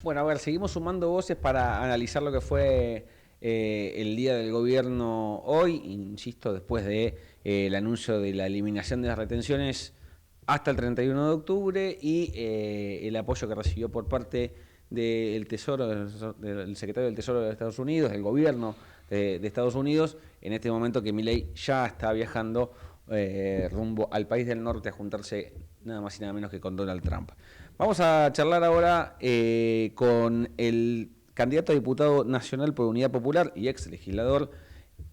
Bueno, a ver, seguimos sumando voces para analizar lo que fue el día del gobierno hoy, insisto, después de el anuncio de la eliminación de las retenciones hasta el 31 de octubre y el apoyo que recibió por parte del Tesoro, del secretario del Tesoro de Estados Unidos, del gobierno de Estados Unidos, en este momento que Milei ya está viajando rumbo al país del norte a juntarse nada más y nada menos que con Donald Trump. Vamos a charlar ahora con el candidato a diputado nacional por Unidad Popular y ex legislador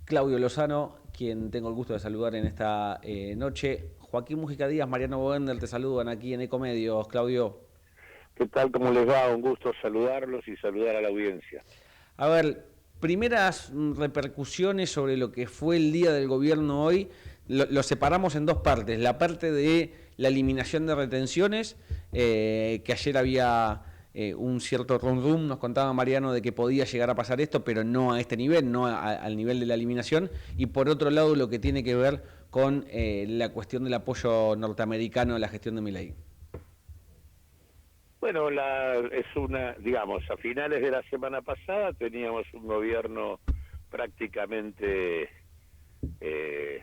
Claudio Lozano, quien tengo el gusto de saludar en esta noche. Joaquín Múgica Díaz, Mariano Bogender, te saludan aquí en Ecomedios. Claudio. ¿Qué tal? ¿Cómo les va? Un gusto saludarlos y saludar a la audiencia. A ver, primeras repercusiones sobre lo que fue el día del gobierno hoy, lo separamos en dos partes. La parte de la eliminación de retenciones, que ayer había un cierto rum, nos contaba Mariano de que podía llegar a pasar esto, pero no a este nivel, no al nivel de la eliminación. Y por otro lado, lo que tiene que ver con la cuestión del apoyo norteamericano a la gestión de Milei. Bueno, digamos, a finales de la semana pasada teníamos un gobierno prácticamente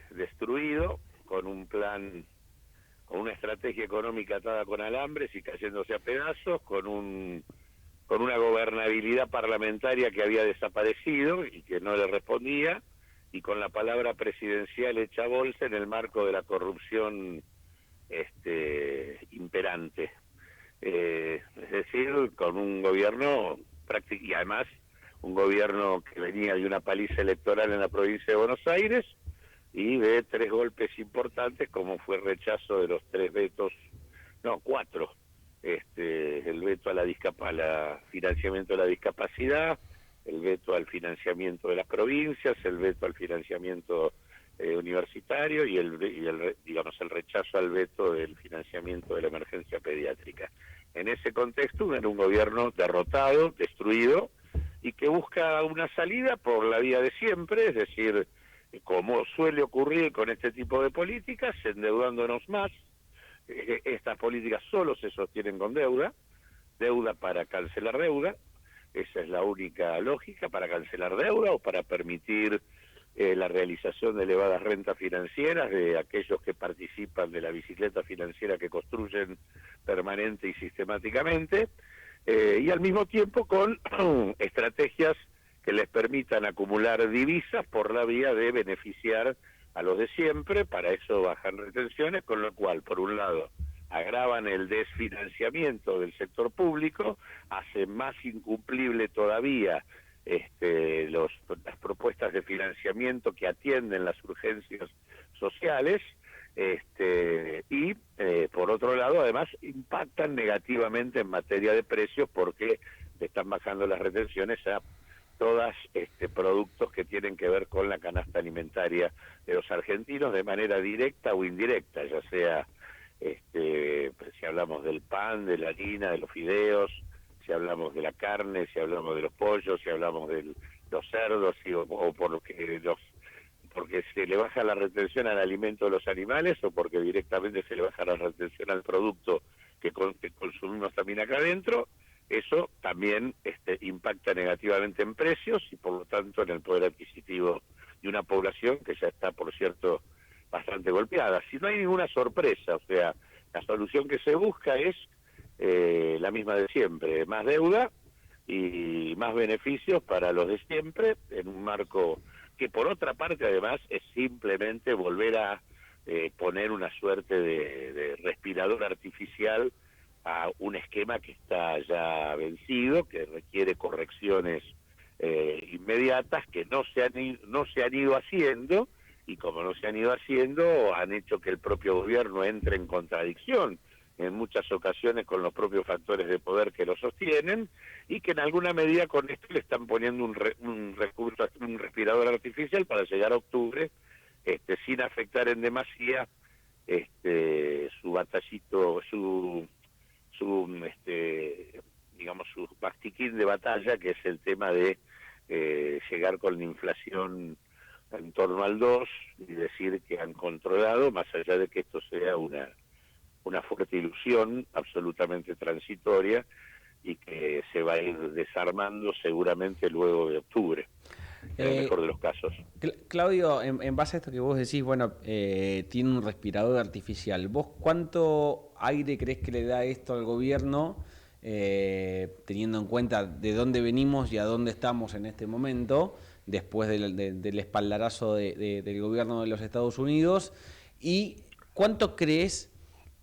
destruido, con un plan, con una estrategia económica atada con alambres y cayéndose a pedazos, con una gobernabilidad parlamentaria que había desaparecido y que no le respondía, y con la palabra presidencial hecha bolsa en el marco de la corrupción imperante. Es decir, con un gobierno y además un gobierno que venía de una paliza electoral en la provincia de Buenos Aires y de tres golpes importantes, como fue el rechazo de los cuatro, el veto a la financiamiento de la discapacidad, el veto al financiamiento de las provincias, el veto al financiamiento universitario y el rechazo al veto del financiamiento de la emergencia pediátrica. En ese contexto era un gobierno derrotado, destruido, y que busca una salida por la vía de siempre, es decir, como suele ocurrir con este tipo de políticas, endeudándonos más. Estas políticas solo se sostienen con deuda para cancelar deuda. Esa es la única lógica, para cancelar deuda o para permitir la realización de elevadas rentas financieras de aquellos que participan de la bicicleta financiera que construyen permanente y sistemáticamente, y al mismo tiempo con estrategias que les permitan acumular divisas por la vía de beneficiar a los de siempre. Para eso bajan retenciones, con lo cual, por un lado, agravan el desfinanciamiento del sector público, hacen más incumplible todavía las propuestas de financiamiento que atienden las urgencias sociales, y por otro lado además impactan negativamente en materia de precios, porque le están bajando las retenciones a todos productos que tienen que ver con la canasta alimentaria de los argentinos de manera directa o indirecta, ya sea si hablamos del pan, de la harina, de los fideos, si hablamos de la carne, si hablamos de los pollos, si hablamos de los cerdos, o porque se le baja la retención al alimento de los animales, o porque directamente se le baja la retención al producto que consumimos también acá adentro. Eso también impacta negativamente en precios y por lo tanto en el poder adquisitivo de una población que ya está, por cierto, bastante golpeada. Si no hay ninguna sorpresa, o sea, la solución que se busca es la misma de siempre: más deuda y más beneficios para los de siempre, en un marco que por otra parte además es simplemente volver a poner una suerte de respirador artificial a un esquema que está ya vencido, que requiere correcciones inmediatas, que no se han ido haciendo, y como no se han ido haciendo, han hecho que el propio gobierno entre en contradicción en muchas ocasiones con los propios factores de poder que lo sostienen, y que en alguna medida con esto le están poniendo un respirador artificial para llegar a octubre, sin afectar en demasía su batallito, su digamos, su pastiquín de batalla, que es el tema de llegar con la inflación en torno al 2 y decir que han controlado, más allá de que esto sea una fuerte ilusión absolutamente transitoria, y que se va a ir desarmando seguramente luego de octubre, en el mejor de los casos. Claudio, en base a esto que vos decís, bueno, tiene un respirador artificial. ¿Vos cuánto aire crees que le da esto al gobierno, teniendo en cuenta de dónde venimos y a dónde estamos en este momento, después del espaldarazo del gobierno de los Estados Unidos? ¿Y cuánto crees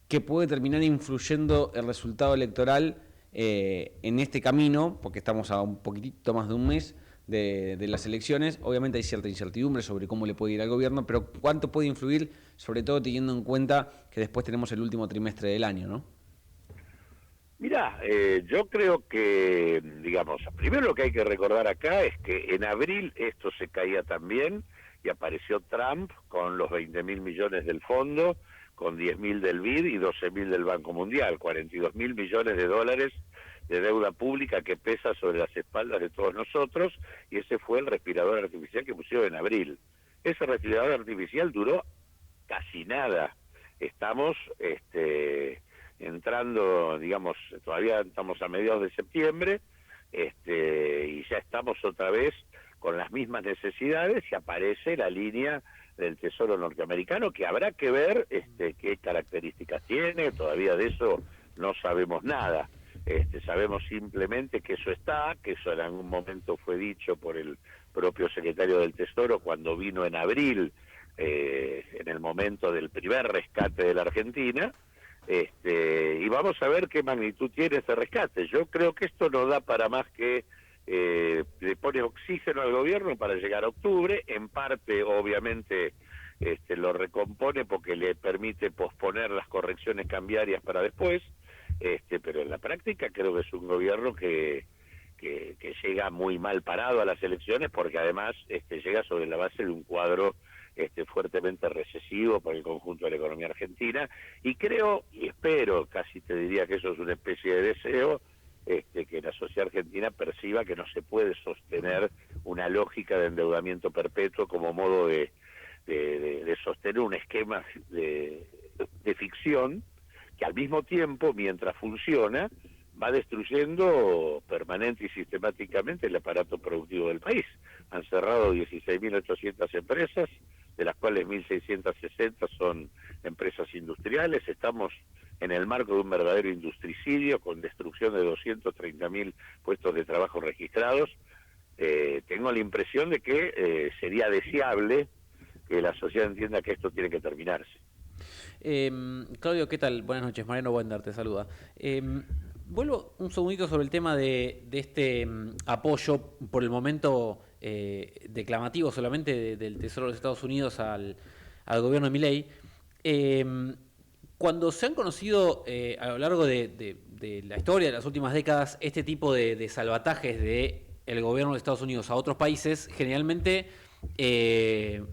que puede terminar influyendo el resultado electoral en este camino, porque estamos a un poquitito más de un mes de las elecciones? Obviamente hay cierta incertidumbre sobre cómo le puede ir al gobierno, pero ¿cuánto puede influir, sobre todo teniendo en cuenta que después tenemos el último trimestre del año, ¿no? Mirá, yo creo que, digamos, primero lo que hay que recordar acá es que en abril esto se caía también y apareció Trump con los 20.000 millones del fondo, con 10.000 del BID y 12.000 del Banco Mundial, 42.000 millones de dólares de deuda pública que pesa sobre las espaldas de todos nosotros, y ese fue el respirador artificial que pusieron en abril. Ese respirador artificial duró casi nada. Estamos entrando, digamos, todavía estamos a mediados de septiembre, y ya estamos otra vez con las mismas necesidades, y aparece la línea del Tesoro norteamericano, que habrá que ver qué características tiene. Todavía de eso no sabemos nada. Sabemos simplemente que eso está, que eso en algún momento fue dicho por el propio secretario del Tesoro cuando vino en abril, en el momento del primer rescate de la Argentina, y vamos a ver qué magnitud tiene ese rescate. Yo creo que esto no da para más que le pone oxígeno al gobierno para llegar a octubre. En parte, obviamente, lo recompone porque le permite posponer las correcciones cambiarias para después, pero en la práctica creo que es un gobierno que llega muy mal parado a las elecciones, porque además llega sobre la base de un cuadro fuertemente recesivo para el conjunto de la economía argentina, y creo y espero, casi te diría que eso es una especie de deseo, que la sociedad argentina perciba que no se puede sostener una lógica de endeudamiento perpetuo como modo de sostener un esquema de ficción que al mismo tiempo, mientras funciona, va destruyendo permanente y sistemáticamente el aparato productivo del país. Han cerrado 16.800 empresas, de las cuales 1.660 son empresas industriales. Estamos en el marco de un verdadero industricidio, con destrucción de 230.000 puestos de trabajo registrados. Tengo la impresión de que sería deseable que la sociedad entienda que esto tiene que terminarse. Claudio, ¿qué tal? Buenas noches, Mariano Wender te saluda. Vuelvo un segundito sobre el tema de este apoyo, por el momento declamativo solamente del Tesoro de los Estados Unidos al gobierno de Milei. Cuando se han conocido a lo largo de la historia de las últimas décadas este tipo de salvatajes del gobierno de Estados Unidos a otros países, generalmente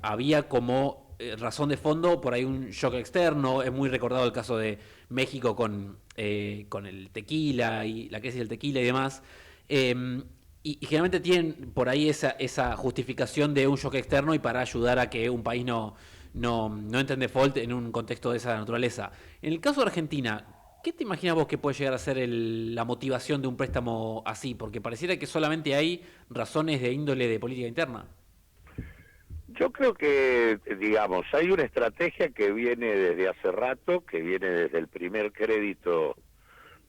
había como razón de fondo por ahí un shock externo. Es muy recordado el caso de México con el tequila y la crisis del tequila y demás. Y generalmente tienen por ahí esa justificación de un shock externo y para ayudar a que un país no entre en default en un contexto de esa naturaleza. En el caso de Argentina, ¿qué te imaginas vos que puede llegar a ser la motivación de un préstamo así? Porque pareciera que solamente hay razones de índole de política interna. Yo creo que, digamos, hay una estrategia que viene desde hace rato, que viene desde el primer crédito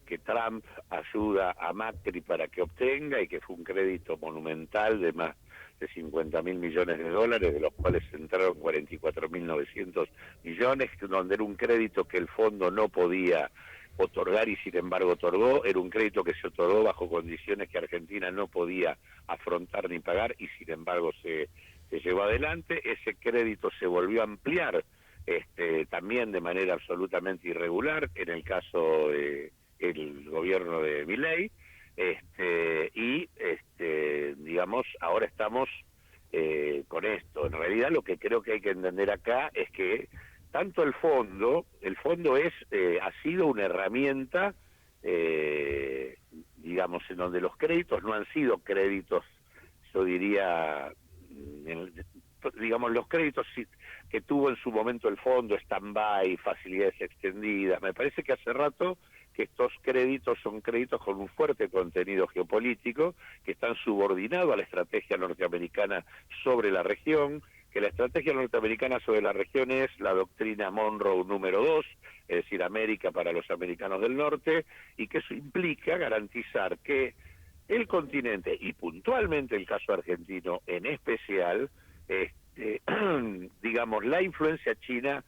que Trump ayuda a Macri para que obtenga, y que fue un crédito monumental de más de 50.000 millones de dólares, de los cuales entraron 44.900 millones, donde era un crédito que el fondo no podía otorgar y sin embargo otorgó. Era un crédito que se otorgó bajo condiciones que Argentina no podía afrontar ni pagar, y sin embargo se llevó adelante. Ese crédito se volvió a ampliar también de manera absolutamente irregular en el caso del gobierno de Milei, y digamos, ahora estamos con esto. En realidad lo que creo que hay que entender acá es que tanto el fondo ha sido una herramienta, digamos, en donde los créditos no han sido créditos, yo diría, digamos, los créditos que tuvo en su momento el fondo, stand-by, facilidades extendidas. Me parece que hace rato que estos créditos son créditos con un fuerte contenido geopolítico, que están subordinados a la estrategia norteamericana sobre la región, que la estrategia norteamericana sobre la región es la doctrina Monroe número 2, es decir, América para los americanos del norte, y que eso implica garantizar que el continente, y puntualmente el caso argentino en especial, digamos, la influencia china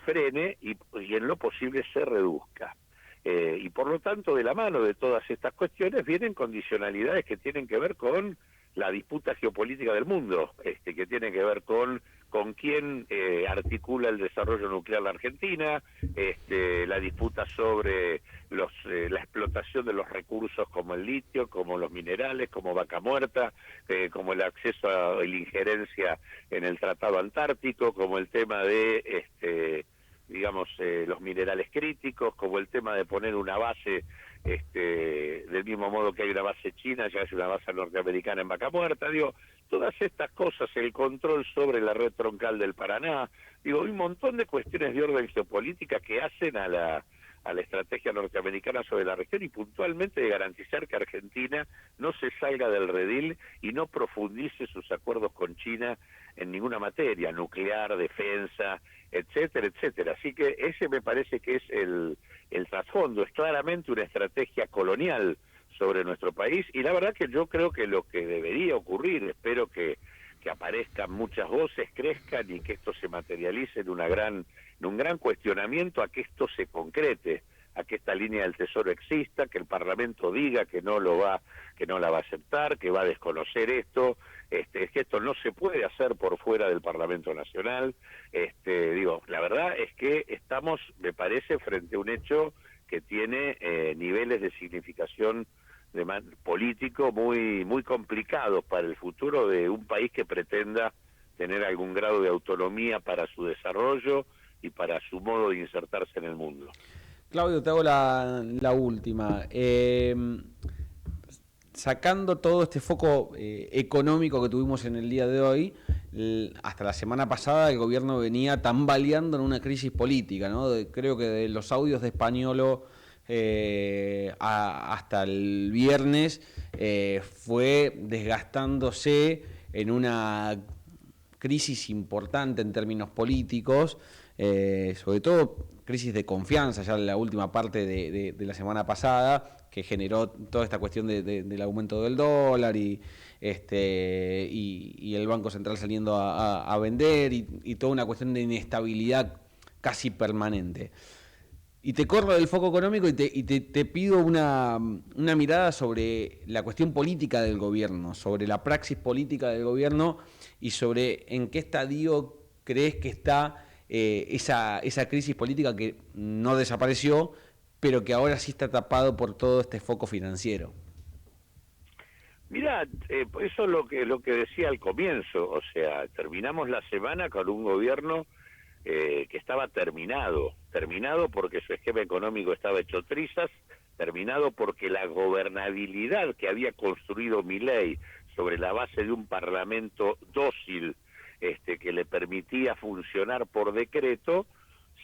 frene y en lo posible se reduzca. Y por lo tanto, de la mano de todas estas cuestiones vienen condicionalidades que tienen que ver con la disputa geopolítica del mundo, que tiene que ver con quién articula el desarrollo nuclear de la Argentina, la disputa sobre la explotación de los recursos como el litio, como los minerales, como Vaca Muerta, como el acceso a la injerencia en el Tratado Antártico, como el tema de los minerales críticos, como el tema de poner una base, del mismo modo que hay una base china, ya es una base norteamericana en Vaca Muerta, todas estas cosas, el control sobre la red troncal del Paraná, hay un montón de cuestiones de orden geopolítica que hacen a la estrategia norteamericana sobre la región y puntualmente de garantizar que Argentina no se salga del redil y no profundice sus acuerdos con China en ninguna materia, nuclear, defensa, etcétera, etcétera. Así que ese me parece que es el trasfondo, es claramente una estrategia colonial sobre nuestro país y la verdad que yo creo que lo que debería ocurrir, espero que aparezcan muchas voces, crezcan y que esto se materialice en un gran cuestionamiento a que esto se concrete, a que esta línea del Tesoro exista, que el Parlamento diga que no la va a aceptar, que va a desconocer esto, es que esto no se puede hacer por fuera del Parlamento Nacional. La verdad es que estamos, me parece, frente a un hecho que tiene niveles de significación político muy muy complicados para el futuro de un país que pretenda tener algún grado de autonomía para su desarrollo y para su modo de insertarse en el mundo. Claudio, te hago la última. Sacando todo este foco económico que tuvimos en el día de hoy, hasta la semana pasada el gobierno venía tambaleando en una crisis política, ¿no? Creo que de los audios de Españolo hasta el viernes fue desgastándose en una crisis importante en términos políticos, sobre todo crisis de confianza, ya en la última parte de la semana pasada, que generó toda esta cuestión del aumento del dólar y el Banco Central saliendo a vender y toda una cuestión de inestabilidad casi permanente. Y te corro del foco económico y te pido una mirada sobre la cuestión política del gobierno, sobre la praxis política del gobierno y sobre en qué estadio crees que está esa crisis política que no desapareció, pero que ahora sí está tapado por todo este foco financiero. Mirá, eso es lo que decía al comienzo, o sea, terminamos la semana con un gobierno que estaba terminado porque su esquema económico estaba hecho trizas, terminado porque la gobernabilidad que había construido Milei sobre la base de un parlamento dócil que le permitía funcionar por decreto,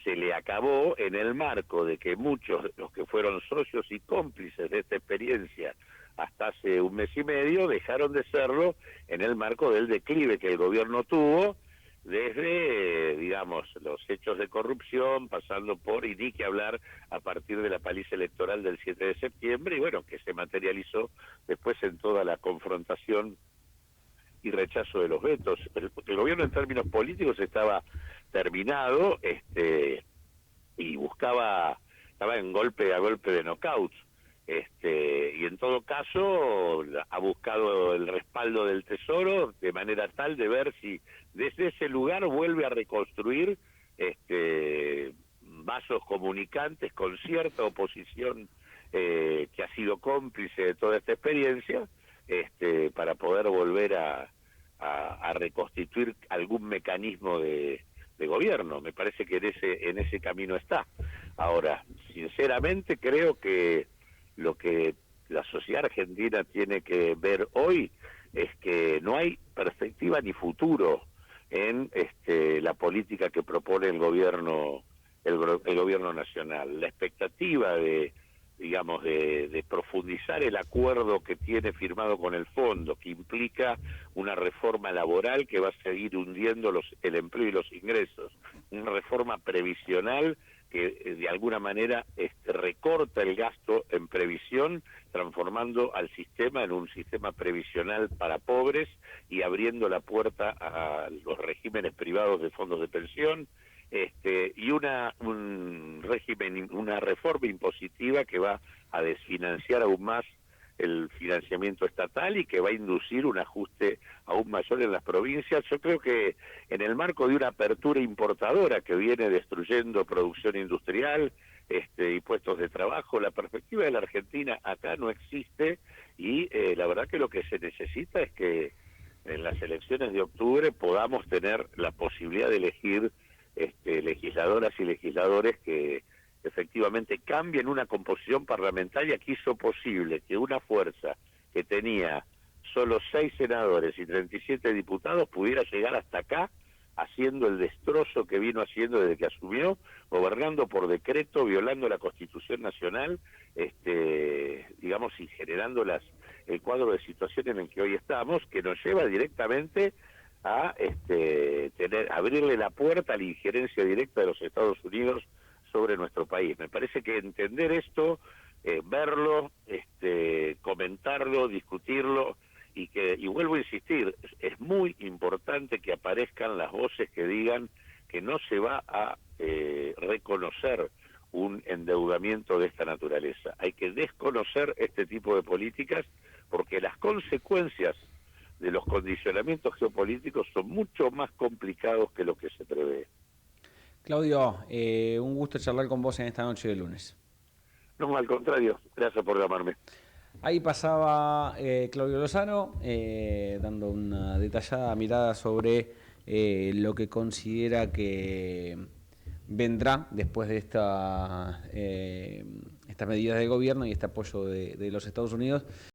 se le acabó en el marco de que muchos de los que fueron socios y cómplices de esta experiencia hasta hace un mes y medio dejaron de serlo en el marco del declive que el gobierno tuvo desde, los hechos de corrupción, pasando por, y ni que hablar, a partir de la paliza electoral del 7 de septiembre, y bueno, que se materializó después en toda la confrontación y rechazo de los vetos. El gobierno en términos políticos estaba terminado, y estaba en golpe a golpe de knockout, y en todo caso ha buscado el respaldo del Tesoro de manera tal de ver si desde ese lugar vuelve a reconstruir vasos comunicantes con cierta oposición que ha sido cómplice de toda esta experiencia, para poder volver a reconstituir algún mecanismo de gobierno. Me parece que en ese camino está. Ahora, sinceramente creo que lo que la sociedad argentina tiene que ver hoy es que no hay perspectiva ni futuro en la política que propone el gobierno el gobierno nacional. La expectativa de, digamos, de profundizar el acuerdo que tiene firmado con el fondo, que implica una reforma laboral que va a seguir hundiendo el empleo y los ingresos, una reforma previsional que de alguna manera recorta el gasto en previsión, transformando al sistema en un sistema previsional para pobres y abriendo la puerta a los regímenes privados de fondos de pensión, y un régimen, una reforma impositiva que va a desfinanciar aún más el financiamiento estatal y que va a inducir un ajuste aún mayor en las provincias. Yo creo que en el marco de una apertura importadora que viene destruyendo producción industrial y puestos de trabajo, la perspectiva de la Argentina acá no existe y la verdad que lo que se necesita es que en las elecciones de octubre podamos tener la posibilidad de elegir legisladoras y legisladores que efectivamente cambien una composición parlamentaria que hizo posible que una fuerza que tenía solo 6 senadores y 37 diputados pudiera llegar hasta acá haciendo el destrozo que vino haciendo desde que asumió, gobernando por decreto, violando la Constitución Nacional, digamos, y generando el cuadro de situación en el que hoy estamos, que nos lleva directamente a abrirle la puerta a la injerencia directa de los Estados Unidos sobre nuestro país. Me parece que entender esto, verlo, comentarlo, discutirlo, y vuelvo a insistir, es muy importante que aparezcan las voces que digan que no se va a reconocer un endeudamiento de esta naturaleza. Hay que desconocer este tipo de políticas porque las consecuencias de los condicionamientos geopolíticos son mucho más complicados que lo que se prevé. Claudio, un gusto charlar con vos en esta noche de lunes. No, al contrario, gracias por llamarme. Ahí pasaba Claudio Lozano dando una detallada mirada sobre lo que considera que vendrá después de estas medidas de gobierno y este apoyo de los Estados Unidos.